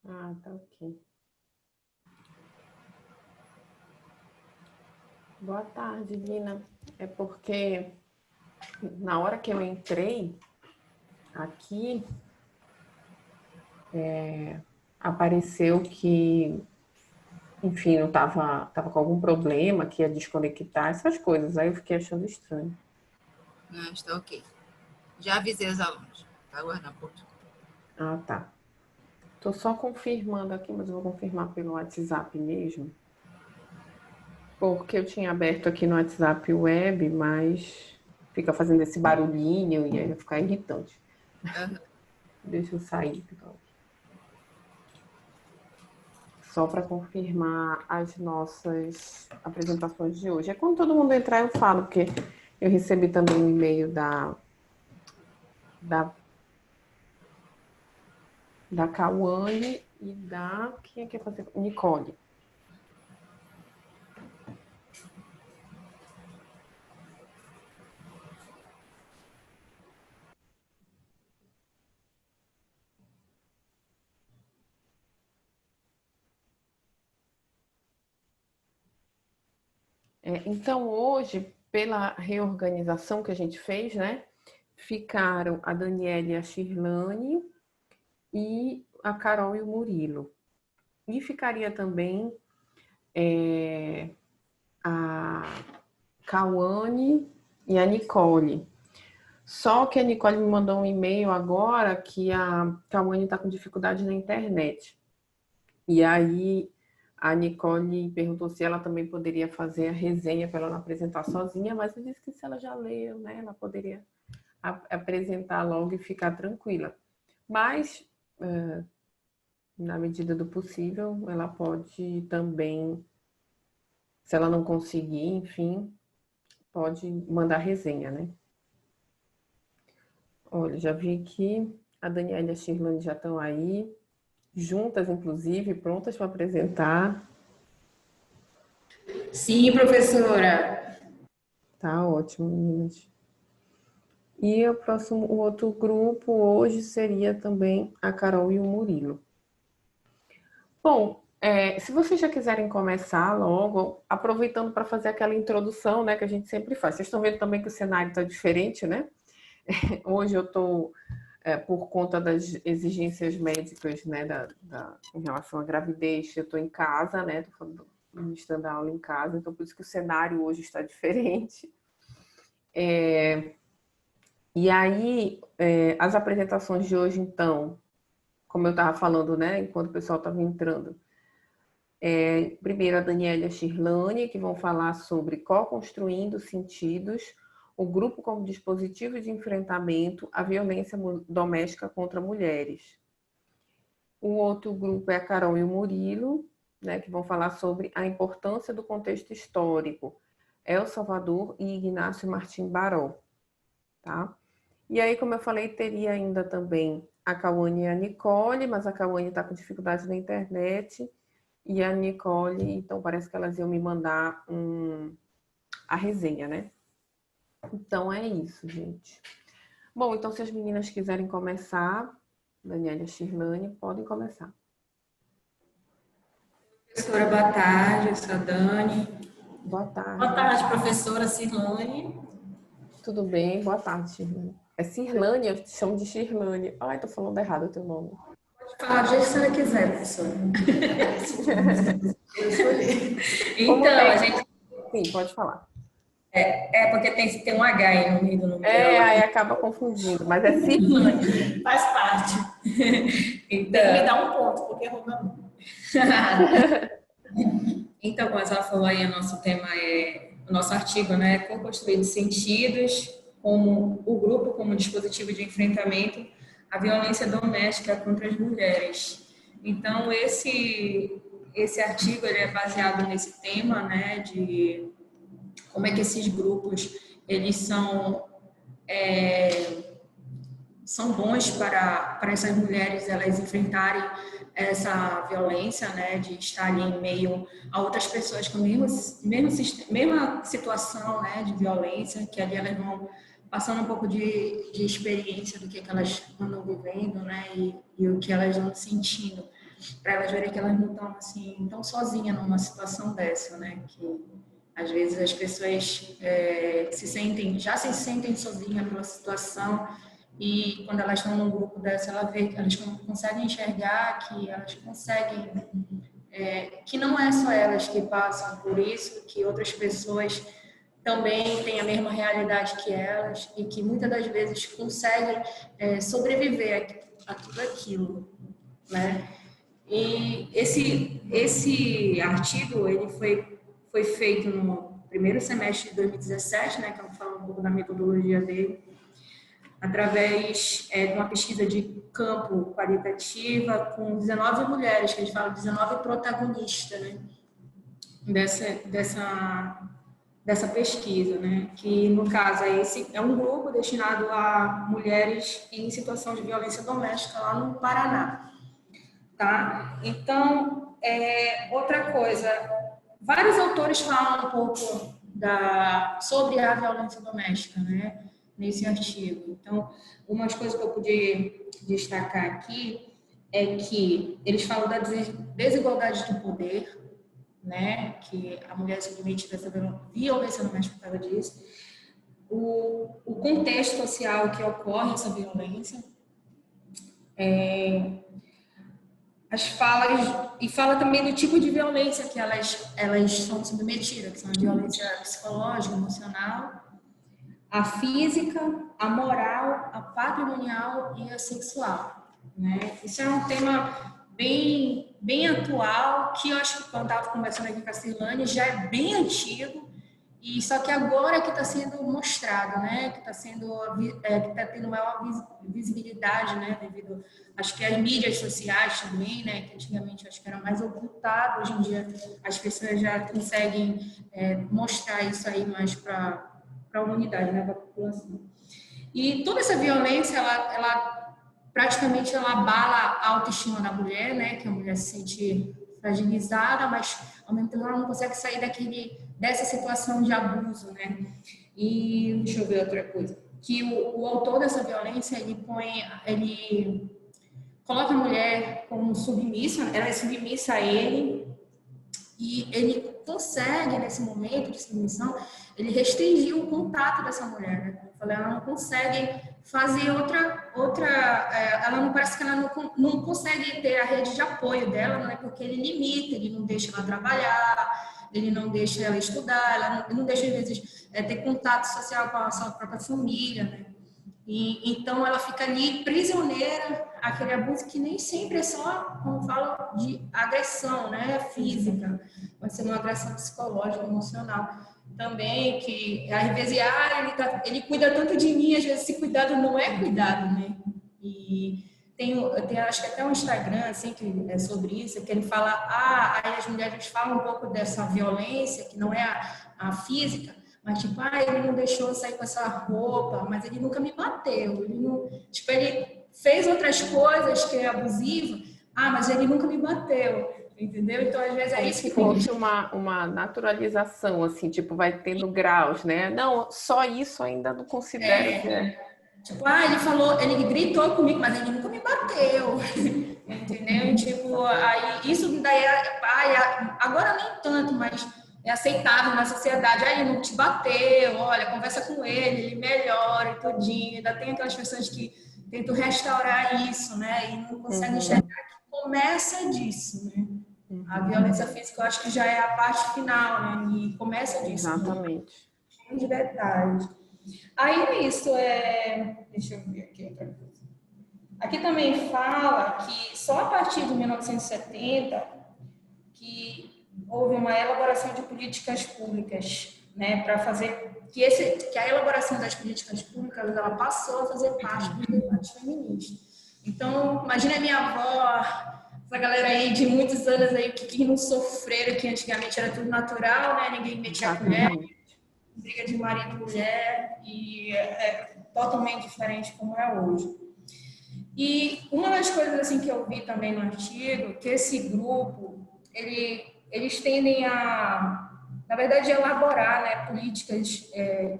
Ah, tá ok. Boa tarde, Lina. É porque na hora que eu entrei aqui, apareceu que, enfim, eu tava com algum problema, que ia desconectar, essas coisas. Aí eu fiquei achando estranho. Ah, está ok. Já avisei os alunos. Vai aguardar um pouquinho. Ah, tá. Tô só confirmando aqui, mas eu vou confirmar pelo WhatsApp mesmo. Porque eu tinha aberto aqui no WhatsApp web, mas fica fazendo esse barulhinho e aí vai ficar irritante. Aham. Deixa eu sair, então. Só para confirmar as nossas apresentações de hoje. É quando todo mundo entrar, eu falo, porque eu recebi também um e-mail da, da Cauane e da. Quem é que ia fazer? Nicole. Então, hoje, pela reorganização que a gente fez, né? Ficaram a Daniela e a Shirlane e a Carol e o Murilo. E ficaria também a Cauane e a Nicole. Só que a Nicole me mandou um e-mail agora que a Cauane está com dificuldade na internet. E aí a Nicole perguntou se ela também poderia fazer a resenha para ela não apresentar sozinha, mas eu disse que se ela já leu, né, ela poderia apresentar logo e ficar tranquila. Mas, na medida do possível, ela pode também, se ela não conseguir, enfim, pode mandar resenha, né? Olha, já vi que a Daniela e a Shirlane já estão aí, juntas, inclusive, prontas para apresentar. Sim, professora. Tá ótimo, meninas. E o outro grupo hoje seria também a Carol e o Murilo. Bom, se vocês já quiserem começar logo, aproveitando para fazer aquela introdução, né, que a gente sempre faz. Vocês estão vendo também que o cenário está diferente, né? Hoje eu estou, por conta das exigências médicas, né, em relação à gravidez, eu estou em casa, né? Estou ministrando a aula em casa, então por isso que o cenário hoje está diferente. E aí, as apresentações de hoje, então, como eu estava falando, né, enquanto o pessoal estava entrando, primeiro a Daniela e a Shirlane, que vão falar sobre co-construindo sentidos, o grupo como dispositivo de enfrentamento à violência doméstica contra mulheres. O outro grupo é a Carol e o Murilo, né, que vão falar sobre a importância do contexto histórico, El Salvador e Ignacio Martim Baró, tá? E aí, como eu falei, teria ainda também a Cauane e a Nicole, mas a Cauane está com dificuldade na internet, e a Nicole, então parece que elas iam me mandar a resenha, né? Então é isso, gente. Bom, então se as meninas quiserem começar, Daniela e Shirlane, podem começar. Professora, boa tarde. Eu sou a Dani. Boa Boa tarde. tarde, professora Cirlane. Tudo bem? Boa tarde, Shirlane. É Cirlane, eu te chamo de Shirlane. Ai, tô falando errado o teu nome. Pode falar do jeito que a senhora quiser, professora. Eu escolhi. Como Então, a tem. gente. Sim, pode falar. É porque tem um H aí no meio do nome dela. Aí acaba confundindo, mas é Cirlane. Faz parte. Então, tem que me dar um ponto, porque errou meu nome. Então, como ela falou aí, o nosso tema o nosso artigo, né? Co-construir sentidos como o grupo como dispositivo de enfrentamento à violência doméstica contra as mulheres. Então, esse artigo ele é baseado nesse tema, né? De como é que esses grupos eles são bons para essas mulheres elas enfrentarem essa violência, né, de estar ali em meio a outras pessoas com a mesma situação, né, de violência, que ali elas vão passando um pouco de experiência do que elas andam vivendo, né, e o que elas vão sentindo. para elas verem que elas não estão assim tão sozinhas numa situação dessa, né? Que às vezes as pessoas já se sentem sozinhas pela situação e quando elas estão num grupo dessa, elas conseguem enxergar que elas conseguem, que não é só elas que passam por isso, que outras pessoas também têm a mesma realidade que elas e que muitas das vezes conseguem sobreviver a tudo aquilo, né? E esse artigo ele foi feito no primeiro semestre de 2017, né, que eu vou falar um pouco da metodologia dele, através de uma pesquisa de campo qualitativa com 19 mulheres, que a gente fala 19 protagonistas, né, dessa pesquisa, né, que no caso esse é um grupo destinado a mulheres em situação de violência doméstica lá no Paraná. Tá? Então, outra coisa, vários autores falam um pouco sobre a violência doméstica, né, nesse artigo. Então, umas coisas que eu podia destacar aqui é que eles falam da desigualdade de poder, né, que a mulher é submetida a essa violência doméstica por causa disso, o contexto social que ocorre essa violência, as falas, e fala também do tipo de violência que elas são submetidas, que são a violência psicológica, emocional, a física, a moral, a patrimonial e a sexual, né? Isso é um tema bem atual, que eu acho que quando eu estava conversando aqui com a Cirlane já é bem antigo, e só que agora que está sendo mostrado, né? Que está tendo maior visibilidade, né? Devido, acho que às mídias sociais também, né? Que antigamente acho que era mais ocultado, hoje em dia as pessoas já conseguem mostrar isso aí mais para a humanidade, né? Para a população. E toda essa violência, ela praticamente ela abala a autoestima da mulher, né? Que a mulher se sente fragilizada, mas ao mesmo tempo ela não consegue sair dessa situação de abuso, né? E deixa eu ver outra coisa, que o autor dessa violência ele coloca a mulher como submissa, ela é submissa a ele, e ele consegue nesse momento de submissão, ele restringir o contato dessa mulher, né? Como eu falei, ela não consegue fazer ela não parece que ela não consegue ter a rede de apoio dela, não é porque ele limita, ele não deixa ela trabalhar, ele não deixa ela estudar, ele não deixa, às vezes, ter contato social com a sua própria família, né? E então ela fica ali prisioneira àquele abuso que nem sempre é só, como falo, de agressão, né, física, pode ser uma agressão psicológica, emocional também, que às vezes ele cuida tanto de mim, às vezes esse cuidado não é cuidado, né? E tem acho que até um Instagram assim que é sobre isso, que ele fala, aí as mulheres falam um pouco dessa violência que não é a física, mas tipo, ele não deixou eu sair com essa roupa, mas ele nunca me bateu, ele fez outras coisas que é abusiva, mas ele nunca me bateu. Entendeu? Então, às vezes é isso que fosse uma naturalização, assim, tipo, vai tendo graus, né? Não, só isso ainda não considero que é. Tipo, ele gritou comigo, mas ele nunca me bateu. Entendeu? Tipo, aí isso daí agora nem tanto, mas é aceitável na sociedade. Aí ele não te bateu, olha, conversa com ele melhora e tudinho. Ainda tem aquelas pessoas que tentam restaurar isso, né? E não conseguem enxergar que começa disso, né? A violência física, eu acho que já é a parte final, né? E começa disso. Exatamente. Cheio de detalhes. Aí isso deixa eu ver aqui outra coisa. Aqui também fala que só a partir de 1970 que houve uma elaboração de políticas públicas, né? Para fazer que a elaboração das políticas públicas ela passou a fazer parte dos debates feministas. Então, imagina a minha avó, essa galera aí de muitos anos aí que não sofreram, que antigamente era tudo natural, né? Ninguém metia a colher, briga de marido e mulher, e é totalmente diferente como é hoje. E uma das coisas assim que eu vi também no artigo, que esse grupo, eles tendem a, na verdade, elaborar, né, políticas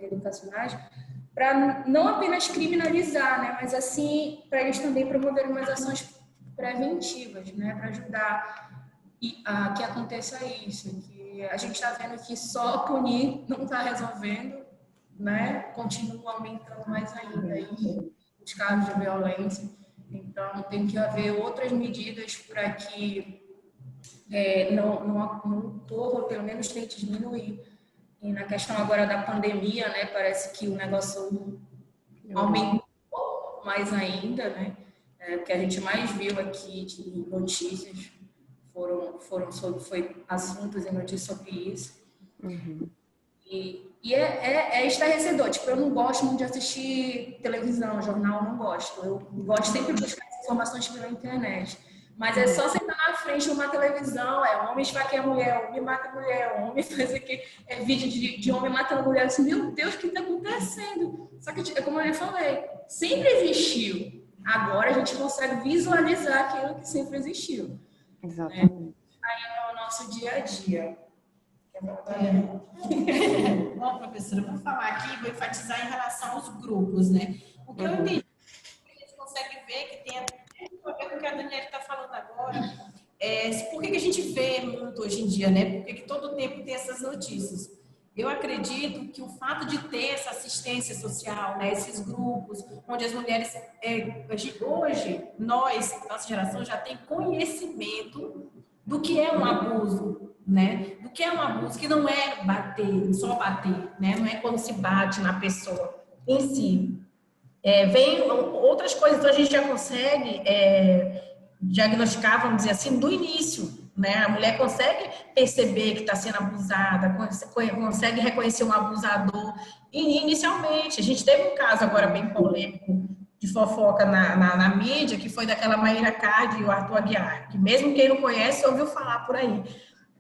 educacionais para não apenas criminalizar, né, mas assim, para eles também promoverem umas ações preventivas, né, para ajudar a que aconteça isso, que a gente está vendo que só punir não está resolvendo, né, continua aumentando mais ainda aí os casos de violência. Então, tem que haver outras medidas para que não ocorra, pelo menos tente diminuir. E na questão agora da pandemia, né, parece que o negócio aumentou mais ainda, né? O que a gente mais viu aqui de notícias foi assuntos e notícias sobre isso. Uhum. E é estarrecedor. Tipo, eu não gosto muito de assistir televisão, jornal, eu não gosto. Eu gosto sempre de buscar informações pela internet. Mas é só sentar na frente de uma televisão, homem esfaqueia a mulher, homem mata a mulher, homem faz aqui, vídeo de homem matando mulher. Assim, meu Deus, o que está acontecendo? Só que, como eu falei, sempre existiu. Agora a gente consegue visualizar aquilo que sempre existiu. Exatamente. Aí é o nosso dia a dia. Bom, professora, vou falar aqui, vou enfatizar em relação aos grupos, né? O que eu entendi, a gente consegue ver que tem a ver com o que a Daniela está falando agora. Por que a gente vê muito hoje em dia, né? Por que todo tempo tem essas notícias? Eu acredito que o fato de ter essa assistência social, né, esses grupos, onde as mulheres, hoje, nossa geração já tem conhecimento do que é um abuso, né? Do que é um abuso, que não é só bater, né? Não é quando se bate na pessoa em si. Vem outras coisas, então a gente já consegue diagnosticar, vamos dizer assim, do início, né? A mulher consegue perceber que está sendo abusada, consegue reconhecer um abusador inicialmente. A gente teve um caso agora bem polêmico de fofoca na mídia, que foi daquela Mayra Card e o Arthur Aguiar, que mesmo quem não conhece ouviu falar por aí.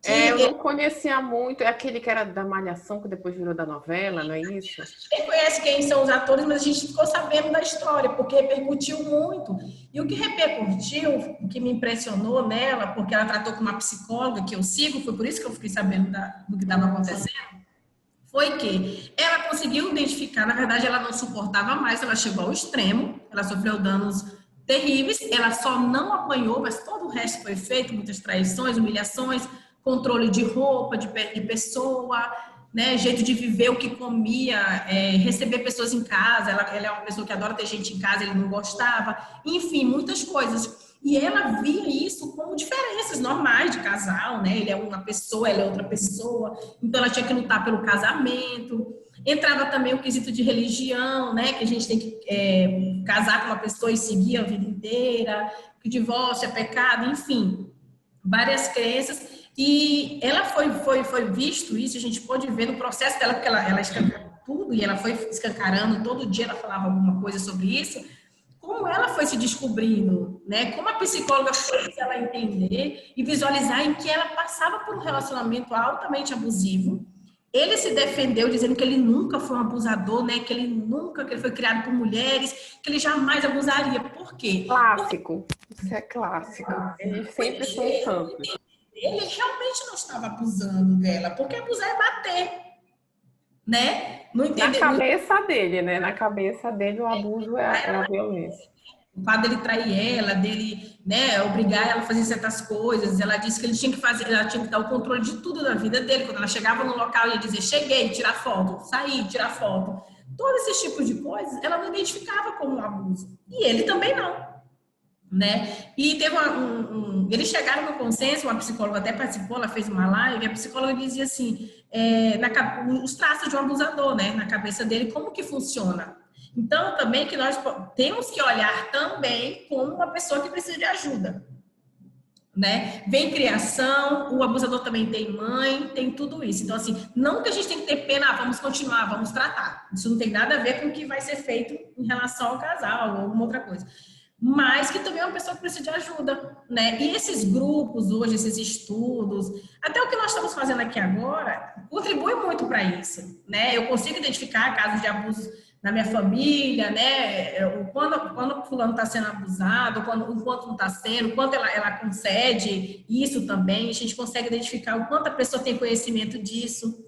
Eu não conhecia muito, é aquele que era da Malhação, que depois virou da novela, não é isso? Quem conhece quem são os atores, mas a gente ficou sabendo da história, porque repercutiu muito. E o que repercutiu, o que me impressionou nela, porque ela tratou com uma psicóloga que eu sigo, foi por isso que eu fiquei sabendo do que estava acontecendo, foi que ela conseguiu identificar, na verdade ela não suportava mais, ela chegou ao extremo, ela sofreu danos terríveis, ela só não apanhou, mas todo o resto foi feito, muitas traições, humilhações, controle de roupa, de pessoa, né, jeito de viver, o que comia, receber pessoas em casa, ela é uma pessoa que adora ter gente em casa, ele não gostava, enfim, muitas coisas. E ela via isso como diferenças normais de casal, né, ele é uma pessoa, ela é outra pessoa, então ela tinha que lutar pelo casamento. Entrava também o quesito de religião, né, que a gente tem que casar com uma pessoa e seguir a vida inteira, que o divórcio é pecado, enfim, várias crenças. E ela foi visto isso, a gente pôde ver no processo dela, porque ela escancarou tudo, e ela foi escancarando, todo dia ela falava alguma coisa sobre isso, como ela foi se descobrindo, né? Como a psicóloga fez ela entender e visualizar em que ela passava por um relacionamento altamente abusivo. Ele se defendeu dizendo que ele nunca foi um abusador, né? Que ele foi criado por mulheres, que ele jamais abusaria. Por quê? Clássico. Isso é clássico. Eles sempre são santos. Ele realmente não estava abusando dela, porque abusar é bater, né? Não entendeu? Na cabeça dele, né? Na cabeça dele, o abuso é a violência. O fato dele trair ela, dele, né, obrigar ela a fazer certas coisas, ela disse que ele tinha que fazer, ela tinha que dar o controle de tudo da vida dele. Quando ela chegava no local, ia dizer, cheguei, tirar foto, sair, tirar foto. Todos esses tipos de coisas, ela não identificava como um abuso. E ele também não. Né? E teve eles chegaram no consenso, uma psicóloga até participou, ela fez uma live, e a psicóloga dizia assim, os traços de um abusador, né? Na cabeça dele, como que funciona? Então, também que nós temos que olhar também como uma pessoa que precisa de ajuda, né? Vem criação, o abusador também tem mãe, tem tudo isso. Então, assim, não que a gente tem que ter pena, vamos continuar, vamos tratar. Isso não tem nada a ver com o que vai ser feito em relação ao casal ou alguma outra coisa. Mas que também é uma pessoa que precisa de ajuda, né? E esses grupos hoje, esses estudos, até o que nós estamos fazendo aqui agora, contribui muito para isso, né? Eu consigo identificar casos de abuso na minha família, né? Quando o fulano está sendo abusado, enquanto não está sendo, quanto ela concede isso também, a gente consegue identificar o quanto a pessoa tem conhecimento disso,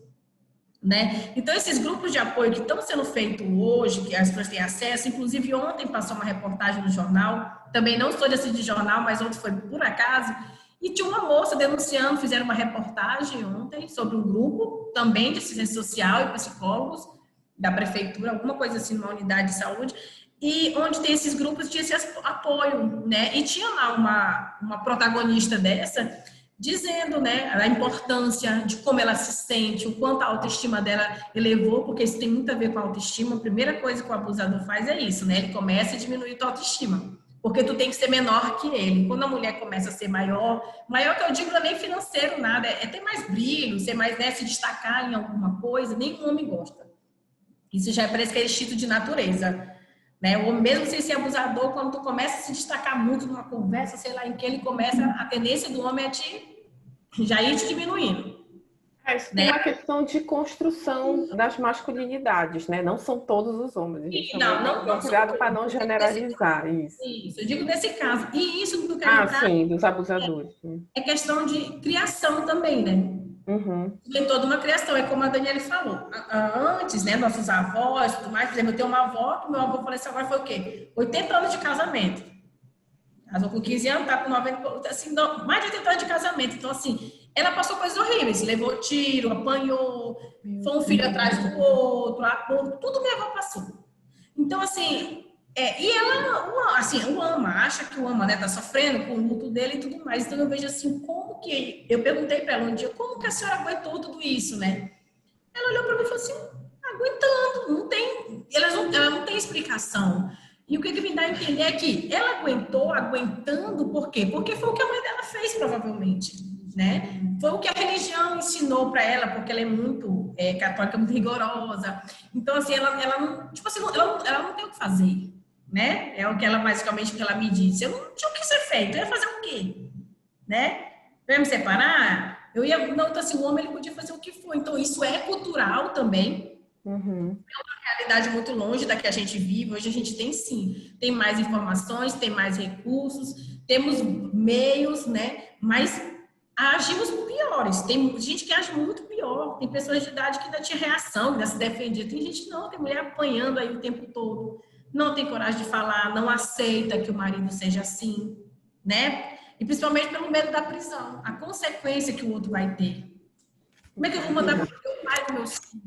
né? Então, esses grupos de apoio que estão sendo feitos hoje, que as pessoas têm acesso, inclusive ontem passou uma reportagem no jornal, também não sou de assistir jornal, mas ontem foi por acaso, e tinha uma moça denunciando, fizeram uma reportagem ontem sobre um grupo, também de assistência social e psicólogos, da prefeitura, alguma coisa assim, numa unidade de saúde, e onde tem esses grupos, tinha esse apoio, né? E tinha lá uma protagonista dessa, dizendo, né, a importância de como ela se sente, o quanto a autoestima dela elevou, porque isso tem muito a ver com a autoestima. A primeira coisa que o abusador faz é isso, né? Ele começa a diminuir a autoestima, porque tu tem que ser menor que ele. Quando a mulher começa a ser maior que eu digo não é nem financeiro, nada, é ter mais brilho, ser mais, né, se destacar em alguma coisa, nenhum homem gosta. Isso já parece que é instinto de natureza. Né? Ou mesmo sem ser abusador, quando tu começa a se destacar muito numa conversa, sei lá, em que ele começa, a tendência do homem é já ir te diminuindo. Isso tem uma questão de construção das masculinidades, né? Não são todos os homens. Não, cuidado para não generalizar isso. Isso, eu digo nesse caso. E isso que eu quero entrar, sim, dos abusadores. É questão de criação também, né? Uhum. Tem toda uma criação, é como a Daniela falou. Antes, né, nossos avós, tudo mais, por exemplo, eu tenho uma avó, que meu avô faleceu agora foi o quê? 80 anos de casamento. Casou com 15 anos, tá com 90, assim, mais de 80 anos de casamento. Então, assim, ela passou coisas horríveis, levou tiro, apanhou, foi um filho atrás do outro, tudo minha avó passou. Então, assim, e ela, assim, o ama, acha que o ama, né, tá sofrendo com o luto dele e tudo mais. Então, eu vejo assim, como que... Eu perguntei para ela um dia, como que a senhora aguentou tudo isso, né? Ela olhou para mim e falou assim, aguentando, não tem... Ela não tem explicação. E o que me dá a entender é que ela aguentando, por quê? Porque foi o que a mãe dela fez, provavelmente, né? Foi o que a religião ensinou para ela, porque ela é muito católica, muito rigorosa. Então, assim, ela não... Tipo assim, ela não tem o que fazer. Né? É o que ela basicamente que ela me disse. Eu não tinha o que ser feito, eu ia fazer o quê? Né? Eu ia me separar? Não, então assim, o homem ele podia fazer o que for. Então isso é cultural também. Uhum. É uma realidade muito longe da que a gente vive. Hoje a gente tem sim, tem mais informações, tem mais recursos, temos meios, né? Mas agimos piores. Tem gente que age muito pior. Tem pessoas de idade que ainda tinha reação, ainda se defendia. Tem gente não, tem mulher apanhando aí o tempo todo. Não tem coragem de falar, não aceita que o marido seja assim, né? E principalmente pelo medo da prisão, a consequência que o outro vai ter. Como é que eu vou mandar para o meu pai do meu filho?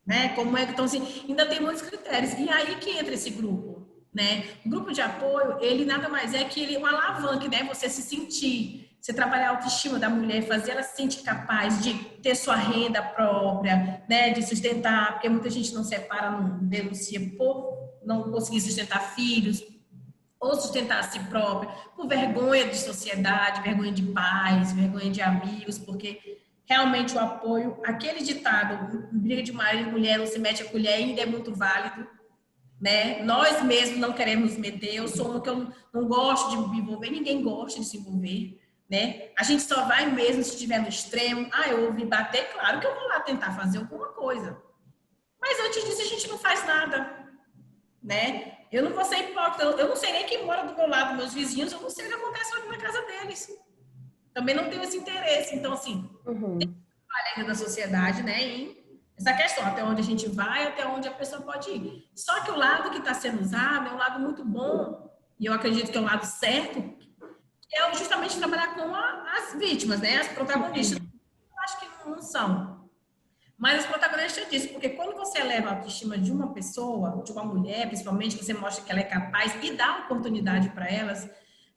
Né? Como é que então assim, ainda tem muitos critérios. E aí que entra esse grupo, né? O grupo de apoio, ele nada mais é que ele uma alavanca, né? Você se sentir, você trabalhar a autoestima da mulher, fazer ela se sentir capaz de ter sua renda própria, né? De sustentar, porque muita gente não separa, não denuncia por não conseguir sustentar filhos, ou sustentar a si própria, por vergonha de sociedade, vergonha de pais, vergonha de amigos, porque realmente o apoio, aquele ditado, briga de marido e mulher não se mete a colher, ainda é muito válido, né? Nós mesmos não queremos nos meter, eu sou uma que eu não gosto de me envolver, ninguém gosta de se envolver, né? A gente só vai mesmo se estiver no extremo, eu ouvi bater, claro que eu vou lá tentar fazer alguma coisa. Mas antes disso a gente não faz nada, né? Eu não vou ser hipócrita, eu não sei nem quem mora do meu lado, meus vizinhos, eu não sei o que acontece na casa deles. Também não tenho esse interesse. Então, assim, tem falha da sociedade, né? Em essa questão, até onde a gente vai, até onde a pessoa pode ir. Só que o lado que está sendo usado é um lado muito bom, e eu acredito que é um lado certo, que é justamente trabalhar com as vítimas, né? As protagonistas. Eu acho que não são. Mas os protagonistas disso, porque quando você eleva a autoestima de uma pessoa, de uma mulher, principalmente, você mostra que ela é capaz e dá oportunidade para elas,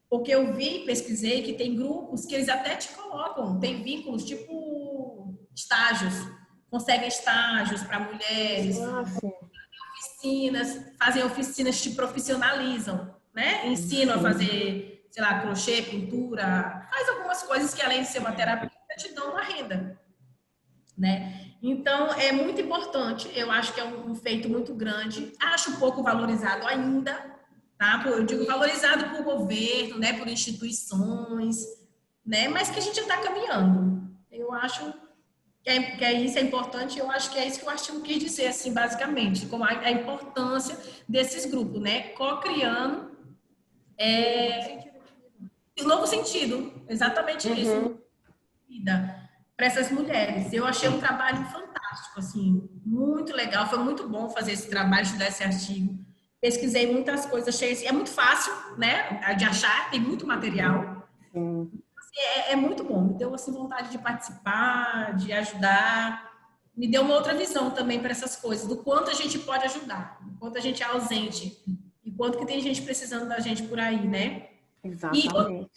porque eu vi, pesquisei que tem grupos que eles até te colocam, tem vínculos, tipo estágios, conseguem estágios para mulheres, fazem oficinas, te profissionalizam, né? Ensinam a fazer, sei lá, crochê, pintura, faz algumas coisas que além de ser uma terapia, te dão uma renda, né? Então, é muito importante, eu acho que é um feito muito grande, acho pouco valorizado ainda, tá? Eu digo valorizado por governo, né? Por instituições, né? Mas que a gente está caminhando. Eu acho que isso é importante, eu acho que é isso que o artigo quis dizer, assim, basicamente, como a importância desses grupos, né? Co-criando um novo sentido, exatamente isso. Vida para essas mulheres. Eu achei um trabalho fantástico. assim, muito legal, foi muito bom fazer esse trabalho, estudar esse artigo. Pesquisei muitas coisas, achei, é muito fácil, né, de achar, tem muito material. É muito bom, me deu assim, vontade de participar, de ajudar, me deu uma outra visão também para essas coisas, do quanto a gente pode ajudar, do quanto a gente é ausente, e quanto que tem gente precisando da gente por aí, né? E Exatamente.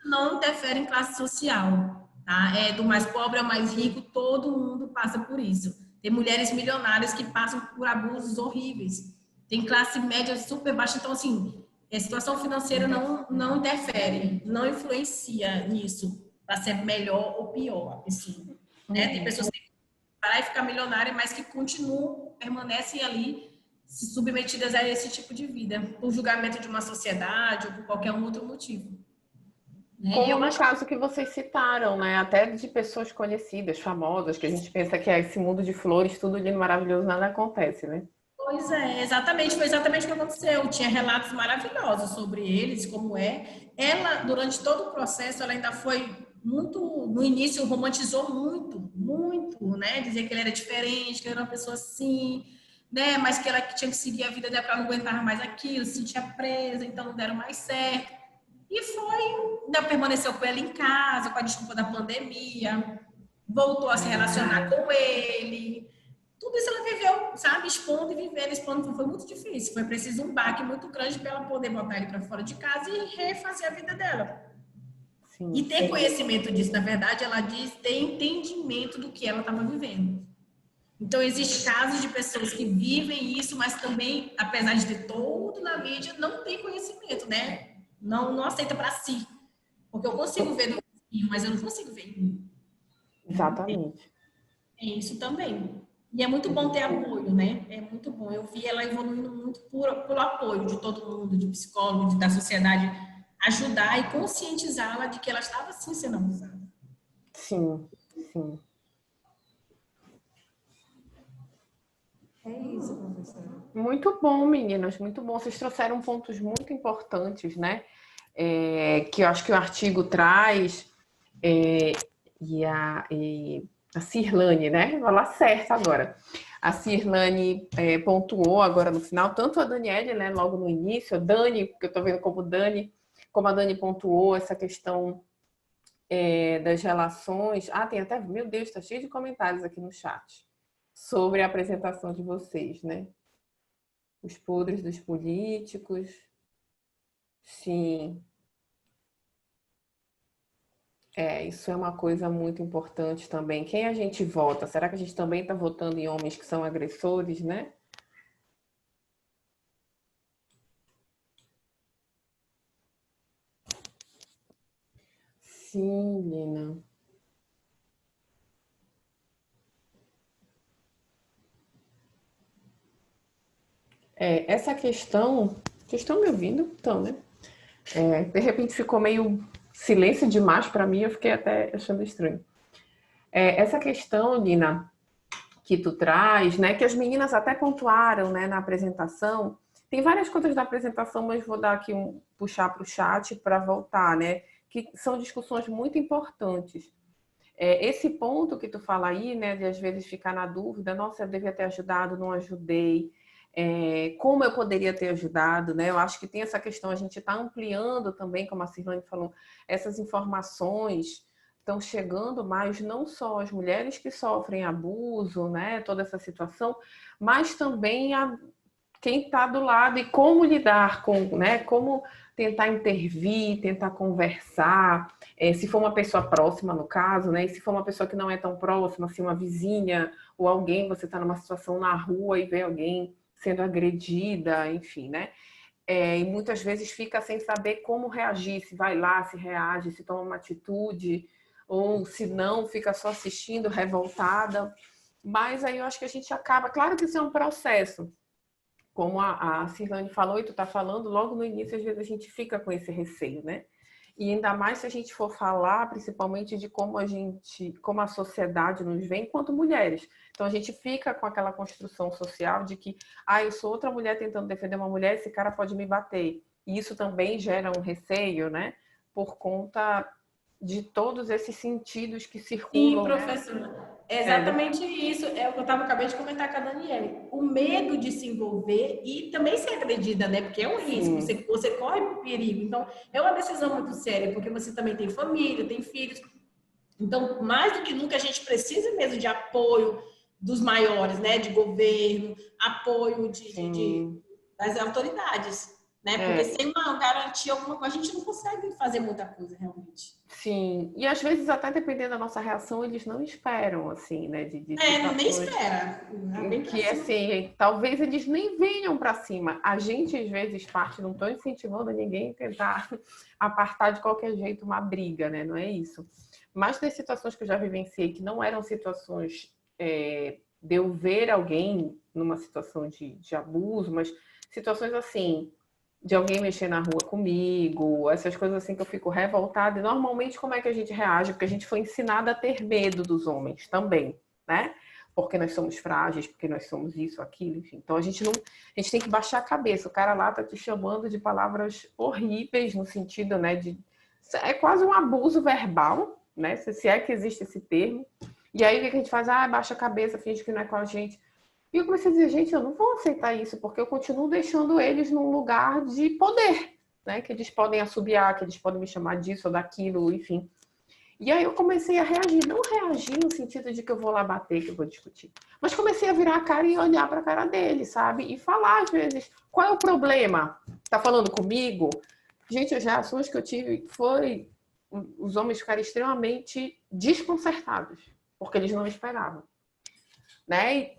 não interfere em classe social, tá? É do mais pobre ao mais rico, todo mundo passa por isso. Tem mulheres milionárias que passam por abusos horríveis. Tem classe média super baixa, então assim, a situação financeira não interfere, não influencia nisso para ser melhor ou pior a pessoa, né? Tem pessoas que parar e ficar milionária, mas que continuam, permanecem ali submetidas a esse tipo de vida, por julgamento de uma sociedade ou por qualquer outro motivo. Né? Como no caso que vocês citaram, né? Até de pessoas conhecidas, famosas, que a gente pensa que é esse mundo de flores, tudo lindo, maravilhoso, nada acontece, né? Pois é, exatamente, foi exatamente o que aconteceu. Tinha relatos maravilhosos sobre eles, como é. Ela, durante todo o processo, ela ainda foi muito, no início, romantizou muito, né? Dizer que ele era diferente, que ele era uma pessoa assim, né? Mas que ela tinha que seguir a vida dela para não aguentar mais aquilo, se sentia presa, então não deram mais certo. E foi, ainda permaneceu com ela em casa, com a desculpa da pandemia, voltou a se relacionar com ele. Tudo isso ela viveu, sabe, expondo e vivendo, expondo. Foi muito difícil. Foi preciso um baque muito grande para ela poder botar ele para fora de casa e refazer a vida dela. Sim. E ter conhecimento disso, na verdade, ela diz, ter entendimento do que ela estava vivendo. Então, existem casos de pessoas que vivem isso, mas também, apesar de ter tudo na mídia, não tem conhecimento, né? Não aceita para si. Porque eu consigo ver no vizinho, mas eu não consigo ver em mim. Exatamente. É isso também. E é muito bom ter apoio, né? É muito bom. Eu vi ela evoluindo muito por apoio de todo mundo, de psicólogo, da sociedade, ajudar e conscientizá-la de que ela estava sim sendo abusada. Sim, sim. É isso, professora. Muito bom, meninas, muito bom. Vocês trouxeram pontos muito importantes, né? Que eu acho que o artigo traz, e a Cirlane, né? Vou lá certo agora. A Cirlane pontuou agora no final, tanto a Daniele, né? Logo no início, a Dani, que eu estou vendo como a Dani pontuou essa questão das relações. Ah, tem até, meu Deus, está cheio de comentários aqui no chat sobre a apresentação de vocês, né? Os podres dos políticos. Sim. Isso é uma coisa muito importante também. Quem a gente vota? Será que a gente também está votando em homens que são agressores, né? Sim, Lina. Essa questão... Vocês estão me ouvindo? Estão, né? De repente ficou meio silêncio demais para mim, eu fiquei até achando estranho. Essa questão, Lina, que tu traz, né, que as meninas até pontuaram, né, na apresentação, tem várias coisas da apresentação, mas vou dar aqui puxar para o chat para voltar, né, que são discussões muito importantes. Esse ponto que tu fala aí, né, de às vezes ficar na dúvida, nossa, eu devia ter ajudado, não ajudei, como eu poderia ter ajudado, né? Eu acho que tem essa questão, a gente está ampliando também, como a Cirlane falou, essas informações estão chegando mais não só às mulheres que sofrem abuso, né? Toda essa situação, mas também a quem está do lado e como lidar com, né? Como tentar intervir, tentar conversar, se for uma pessoa próxima, no caso, né? E se for uma pessoa que não é tão próxima, assim, uma vizinha ou alguém, você está numa situação na rua e vê alguém sendo agredida, enfim, né? E muitas vezes fica sem saber como reagir, se vai lá, se reage, se toma uma atitude, ou se não, fica só assistindo, revoltada. Mas aí eu acho que a gente acaba... Claro que isso é um processo, como a Cirlane falou e tu tá falando, logo no início, às vezes a gente fica com esse receio, né? E ainda mais se a gente for falar, principalmente de como a sociedade nos vê enquanto mulheres. Então a gente fica com aquela construção social de que, eu sou outra mulher tentando defender uma mulher, esse cara pode me bater. E isso também gera um receio, né? Por conta de todos esses sentidos que circulam. Sim, professora. É exatamente isso. É o que eu acabei de comentar com a Daniela. O medo de se envolver e também ser agredida, né? Porque é um risco, você corre perigo. Então, é uma decisão muito séria, porque você também tem família, tem filhos. Então, mais do que nunca, a gente precisa mesmo de apoio dos maiores, né? De governo, apoio das autoridades, né? Porque sem uma garantia, alguma coisa, a gente não consegue fazer muita coisa, realmente. Sim, e às vezes até dependendo da nossa reação, eles não esperam, assim, né? De Nem espera. Que, assim, talvez eles nem venham para cima. A gente, às vezes, parte, não estou incentivando ninguém a tentar apartar de qualquer jeito uma briga, né? Não é isso. Mas das situações que eu já vivenciei, que não eram situações de eu ver alguém numa situação de abuso, mas situações assim, de alguém mexer na rua comigo, essas coisas assim que eu fico revoltada. E normalmente como é que a gente reage? Porque a gente foi ensinada a ter medo dos homens também, né? Porque nós somos frágeis, porque nós somos isso, aquilo, enfim. Então a gente tem que baixar a cabeça. O cara lá tá te chamando de palavras horríveis no sentido, né, é quase um abuso verbal, né? Se é que existe esse termo. E aí o que a gente faz? Baixa a cabeça, finge que não é com a gente. E eu comecei a dizer, gente, eu não vou aceitar isso, porque eu continuo deixando eles num lugar de poder, né? Que eles podem assobiar, que eles podem me chamar disso ou daquilo, enfim. E aí eu comecei a reagir. Não reagir no sentido de que eu vou lá bater, que eu vou discutir. Mas comecei a virar a cara e olhar para a cara dele, sabe? E falar, às vezes, qual é o problema? Tá falando comigo? Gente, as reações que eu tive foi os homens ficarem extremamente desconcertados, porque eles não esperavam, né? E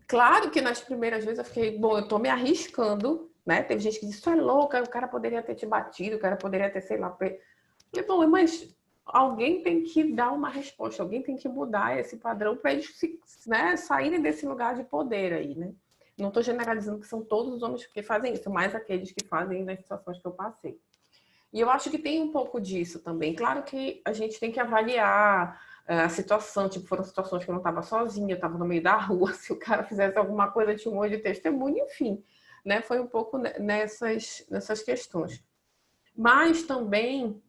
claro que nas primeiras vezes eu fiquei, bom, eu tô me arriscando, né? Teve gente que disse, tu é louca, o cara poderia ter te batido, o cara poderia ter, sei lá. E, bom, mas alguém tem que dar uma resposta, alguém tem que mudar esse padrão para eles, né, saírem desse lugar de poder aí, né? Não estou generalizando que são todos os homens que fazem isso, mas aqueles que fazem nas situações que eu passei. E eu acho que tem um pouco disso também. Claro que a gente tem que avaliar a situação, tipo, foram situações que eu não estava sozinha, eu estava no meio da rua, se o cara fizesse alguma coisa, tinha um monte de testemunho, enfim, né? Foi um pouco nessas questões. Mas também,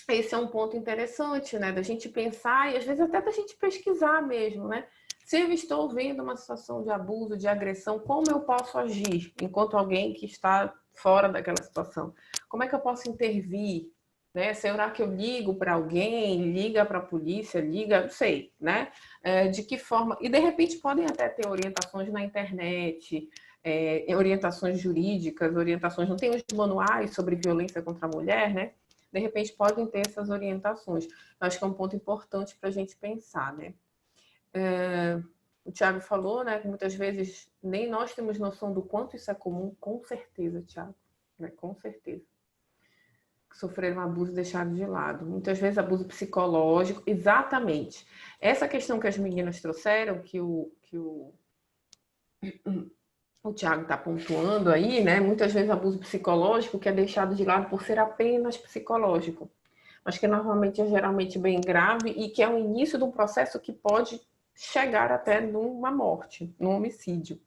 esse é um ponto interessante, né? Da gente pensar e às vezes até da gente pesquisar mesmo, né? Se eu estou vendo uma situação de abuso, de agressão, como eu posso agir enquanto alguém que está fora daquela situação? Como é que eu posso intervir? Né? Será que eu ligo para alguém, liga para a polícia, liga, não sei, né? De que forma? E de repente podem até ter orientações na internet, orientações jurídicas, orientações, não tem os manuais sobre violência contra a mulher, né? De repente podem ter essas orientações. Eu acho que é um ponto importante para a gente pensar, né? O Thiago falou, né, que muitas vezes nem nós temos noção do quanto isso é comum, com certeza, Thiago, né? Com certeza. Sofreram abuso e deixaram de lado. Muitas vezes abuso psicológico, exatamente. Essa questão que as meninas trouxeram, que o Thiago está pontuando aí, né? Muitas vezes abuso psicológico que é deixado de lado por ser apenas psicológico, mas que normalmente é geralmente bem grave e que é o início de um processo que pode chegar até numa morte, num homicídio.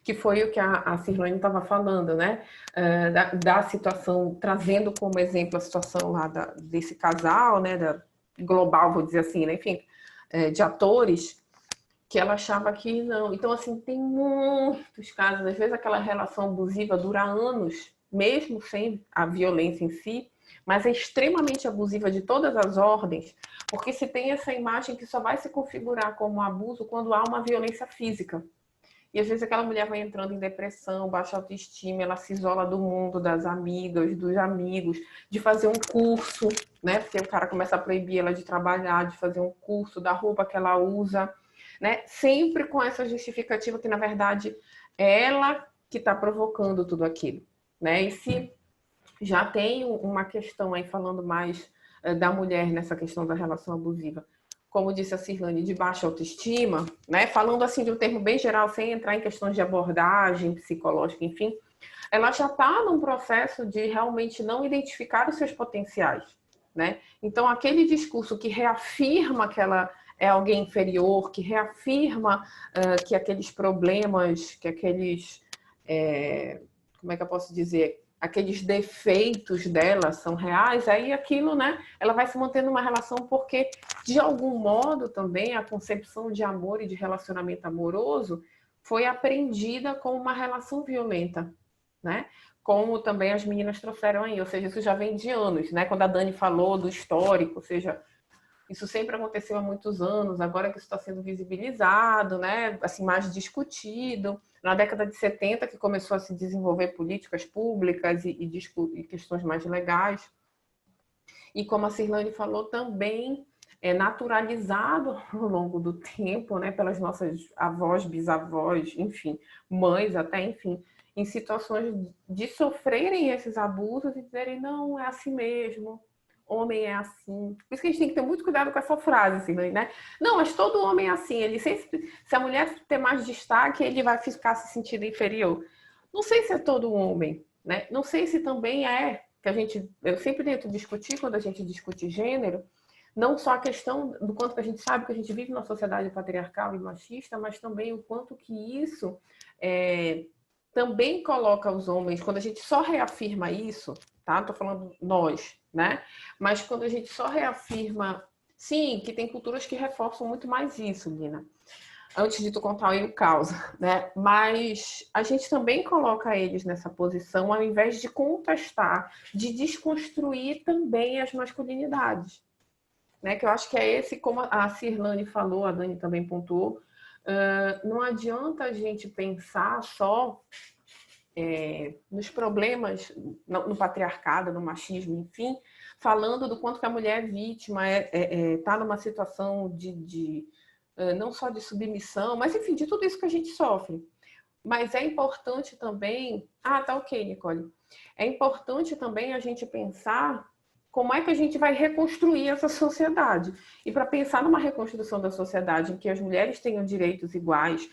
Que foi o que a Cirlane estava falando, né? Da situação, trazendo como exemplo a situação lá desse casal, né? Global, vou dizer assim, né? Enfim, de atores, que ela achava que não. Então, assim, tem muitos casos, às vezes aquela relação abusiva dura anos, mesmo sem a violência em si, mas é extremamente abusiva de todas as ordens, porque se tem essa imagem que só vai se configurar como abuso quando há uma violência física. E às vezes aquela mulher vai entrando em depressão, baixa autoestima, ela se isola do mundo, das amigas, dos amigos, de fazer um curso, né? Porque o cara começa a proibir ela de trabalhar, de fazer um curso, da roupa que ela usa, né? Sempre com essa justificativa que, na verdade, é ela que está provocando tudo aquilo, né? E se já tem uma questão aí falando mais da mulher nessa questão da relação abusiva, como disse a Cirlane, de baixa autoestima, né? Falando assim de um termo bem geral, sem entrar em questões de abordagem psicológica, enfim, ela já está num processo de realmente não identificar os seus potenciais, né? Então, aquele discurso que reafirma que ela é alguém inferior, que reafirma que aqueles problemas, que aqueles... como é que eu posso dizer? aqueles defeitos dela são reais, aí aquilo, né, ela vai se mantendo numa relação porque, de algum modo, também a concepção de amor e de relacionamento amoroso foi aprendida como uma relação violenta, né? Como também as meninas trouxeram aí, ou seja, isso já vem de anos, né? Quando a Dani falou do histórico, ou seja, isso sempre aconteceu há muitos anos, agora que isso está sendo visibilizado, né? Assim, mais discutido. Na década de 70, que começou a se desenvolver políticas públicas e questões mais legais. E como a Cirlane falou, também é naturalizado ao longo do tempo, né? Pelas nossas avós, bisavós, enfim, mães até, enfim, em situações de sofrerem esses abusos e dizerem, não, é assim mesmo, homem é assim. Por isso que a gente tem que ter muito cuidado com essa frase, assim, né? Não, mas todo homem é assim. Ele sempre, se a mulher ter mais destaque, ele vai ficar se sentindo inferior. Não sei se é todo homem, né? Não sei se também é que eu sempre tento discutir quando a gente discute gênero, não só a questão do quanto que a gente sabe que a gente vive numa sociedade patriarcal e machista, mas também o quanto que isso também coloca os homens, quando a gente só reafirma isso, tá? Tô falando nós, né? Mas quando a gente só reafirma, sim, que tem culturas que reforçam muito mais isso, Lina. Antes de tu contar aí o caos, né? Mas a gente também coloca eles nessa posição ao invés de contestar, de desconstruir também as masculinidades, né? Que eu acho que é esse, como a Cirlane falou, a Dani também pontuou, não adianta a gente pensar só nos problemas, no patriarcado, no machismo, enfim, falando do quanto que a mulher é vítima, está numa situação de não só de submissão, mas enfim, de tudo isso que a gente sofre. Mas é importante também... Ah, tá ok, Nicole. É importante também a gente pensar como é que a gente vai reconstruir essa sociedade. E para pensar numa reconstrução da sociedade em que as mulheres tenham direitos iguais,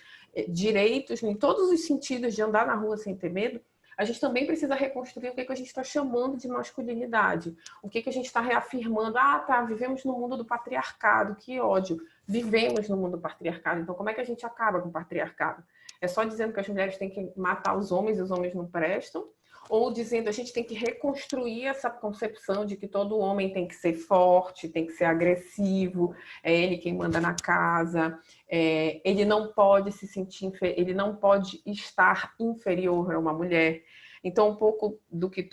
direitos em todos os sentidos de andar na rua sem ter medo, a gente também precisa reconstruir o que a gente está chamando de masculinidade. O que a gente está reafirmando. Ah, tá, vivemos no mundo do patriarcado, que ódio. Vivemos no mundo do patriarcado. Então, como é que a gente acaba com o patriarcado? É só dizendo que as mulheres têm que matar os homens e os homens não prestam? Ou dizendo que a gente tem que reconstruir essa concepção de que todo homem tem que ser forte, tem que ser agressivo, é ele quem manda na casa, ele não pode se sentir, ele não pode estar inferior a uma mulher. Então, um pouco do que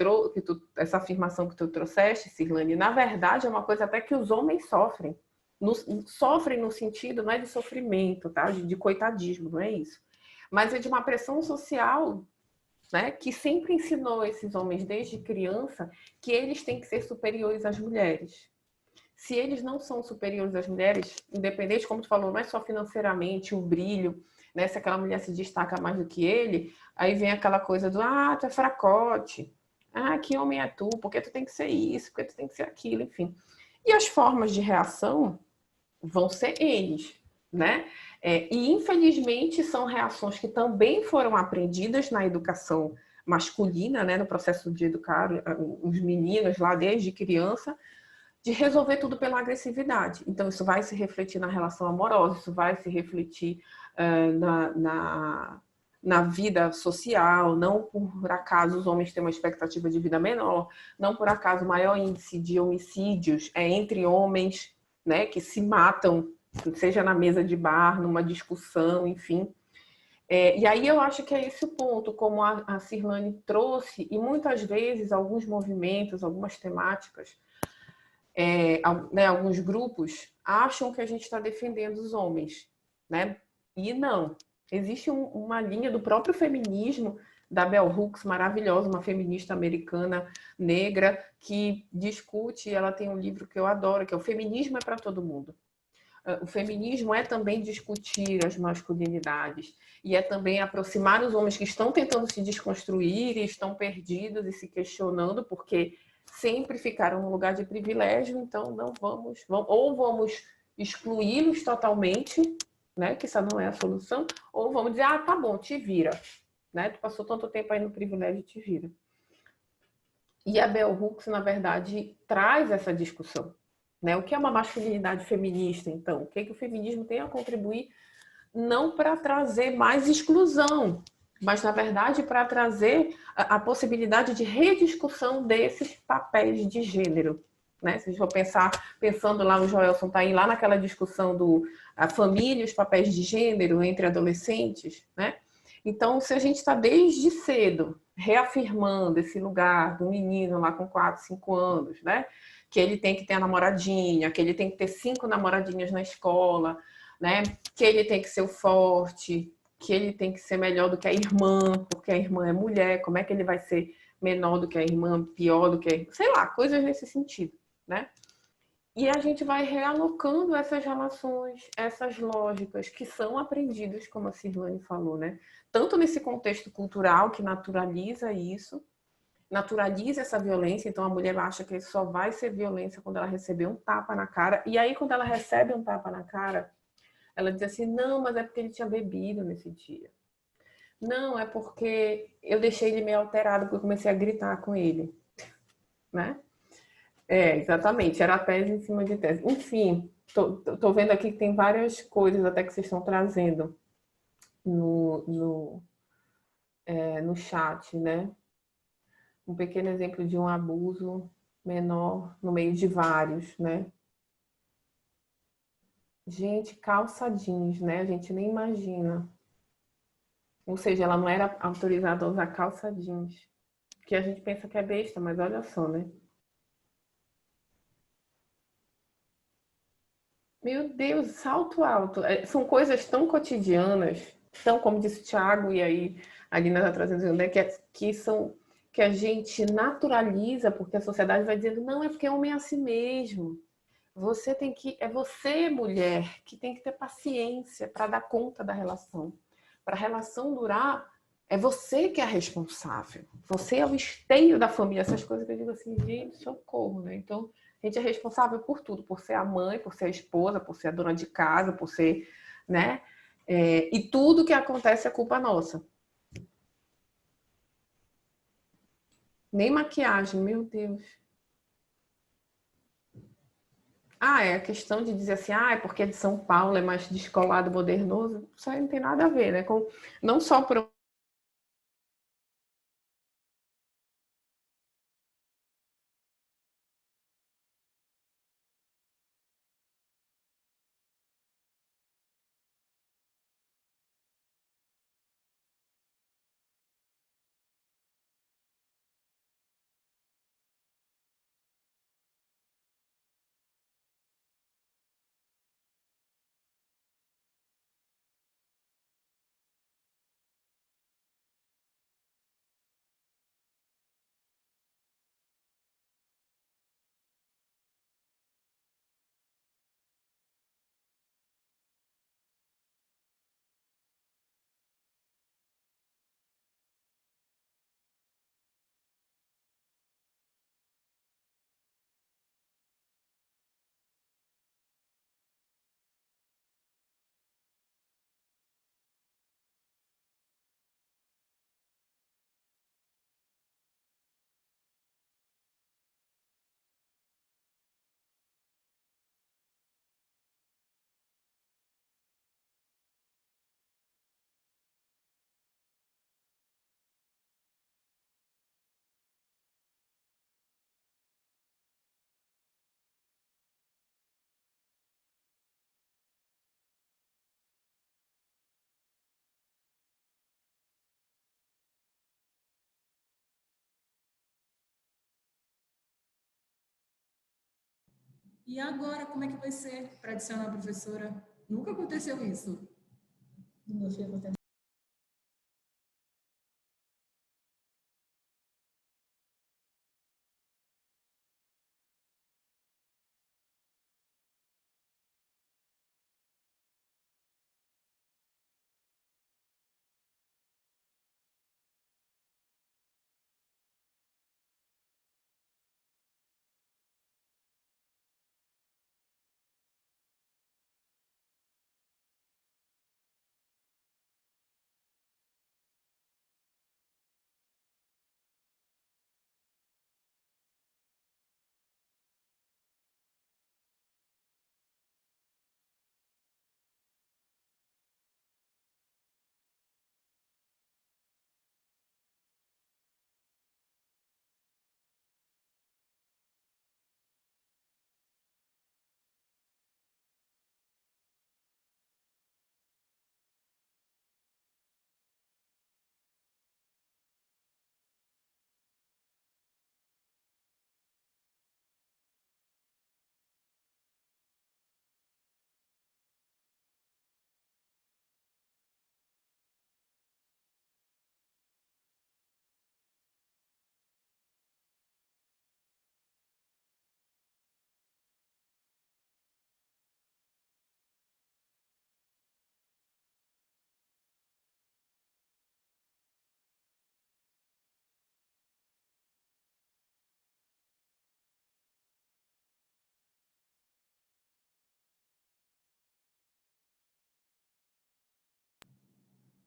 essa afirmação que tu trouxeste, Cirlane, na verdade é uma coisa até que os homens sofrem. Sofrem no sentido, não é de sofrimento, tá? De coitadismo, não é isso. Mas é de uma pressão social, né, que sempre ensinou esses homens desde criança que eles têm que ser superiores às mulheres. Se eles não são superiores às mulheres, independente, como tu falou, não é só financeiramente, o brilho, né, se aquela mulher se destaca mais do que ele, aí vem aquela coisa do, tu é fracote, que homem é tu, porque tu tem que ser isso, porque tu tem que ser aquilo, enfim. E as formas de reação vão ser eles, né? E infelizmente são reações que também foram aprendidas na educação masculina, né? No processo de educar os meninos lá desde criança, de resolver tudo pela agressividade. Então isso vai se refletir na relação amorosa, isso vai se refletir na vida social, não por acaso os homens têm uma expectativa de vida menor, não por acaso o maior índice de homicídios é entre homens, né, que se matam, seja na mesa de bar, numa discussão, enfim. E aí eu acho que é esse o ponto, como a Cirlane trouxe, e muitas vezes alguns movimentos, algumas temáticas, né, alguns grupos acham que a gente está defendendo os homens, né? E não. Existe uma linha do próprio feminismo, da Bell Hooks, maravilhosa, uma feminista americana negra, que discute, ela tem um livro que eu adoro, que é O Feminismo é para Todo Mundo. O feminismo é também discutir as masculinidades e é também aproximar os homens que estão tentando se desconstruir e estão perdidos e se questionando porque sempre ficaram no lugar de privilégio, então não vamos excluí-los totalmente, né, que essa não é a solução, ou vamos dizer, tá bom, te vira, né, tu passou tanto tempo aí no privilégio, te vira. E a Bell Hooks, na verdade, traz essa discussão, né? O que é uma masculinidade feminista, então? O que o feminismo tem a contribuir não para trazer mais exclusão, mas na verdade para trazer a possibilidade de rediscussão desses papéis de gênero. Né? Se a gente for pensando lá, o Joelson está aí lá naquela discussão a família e os papéis de gênero entre adolescentes, né? Então, se a gente está desde cedo reafirmando esse lugar do menino lá com 4, 5 anos, né? Que ele tem que ter a namoradinha, que ele tem que ter 5 namoradinhas na escola, né? Que ele tem que ser o forte, que ele tem que ser melhor do que a irmã, porque a irmã é mulher, como é que ele vai ser menor do que a irmã, pior do que a irmã, sei lá, coisas nesse sentido, né? E a gente vai realocando essas relações, essas lógicas que são aprendidas, como a Cirlane falou, né? Tanto nesse contexto cultural que naturaliza isso, naturaliza essa violência, então a mulher acha que só vai ser violência quando ela receber um tapa na cara, e aí quando ela recebe um tapa na cara, ela diz assim, não, mas é porque ele tinha bebido nesse dia. Não, é porque eu deixei ele meio alterado, porque eu comecei a gritar com ele, né? Exatamente, era tese em cima de tese. Enfim, tô vendo aqui que tem várias coisas até que vocês estão trazendo no chat, né? Um pequeno exemplo de um abuso menor no meio de vários, né? Gente, calça jeans, né? A gente nem imagina. Ou seja, ela não era autorizada a usar calça jeans. Que a gente pensa que é besta, mas olha só, né? Meu Deus, salto alto. São coisas tão cotidianas, tão como disse o Thiago, e aí a Lina está trazendo, né, que a gente naturaliza, porque a sociedade vai dizendo, não, é porque homem é assim mesmo. É você, mulher, que tem que ter paciência para dar conta da relação. Para a relação durar, é você que é a responsável. Você é o esteio da família. Essas coisas que eu digo assim, gente, socorro, né? Então, a gente é responsável por tudo, por ser a mãe, por ser a esposa, por ser a dona de casa, por ser, né? E tudo que acontece é culpa nossa. Nem maquiagem, meu Deus. É a questão de dizer assim, é porque é de São Paulo, é mais descolado, modernoso. Isso aí não tem nada a ver, né? Não só por E agora, como é que vai ser para adicionar a professora? Nunca aconteceu isso. Meu filho,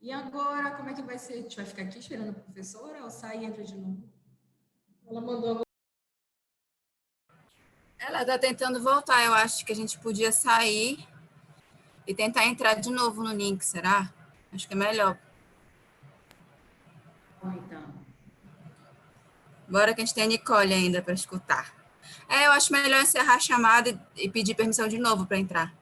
E agora, como é que vai ser? A gente vai ficar aqui esperando a professora ou sai e entra de novo? Ela mandou. Ela está tentando voltar. Eu acho que a gente podia sair e tentar entrar de novo no link, será? Acho que é melhor. Bom, então. Bora que a gente tem a Nicole ainda para escutar. Eu acho melhor encerrar a chamada e pedir permissão de novo para entrar.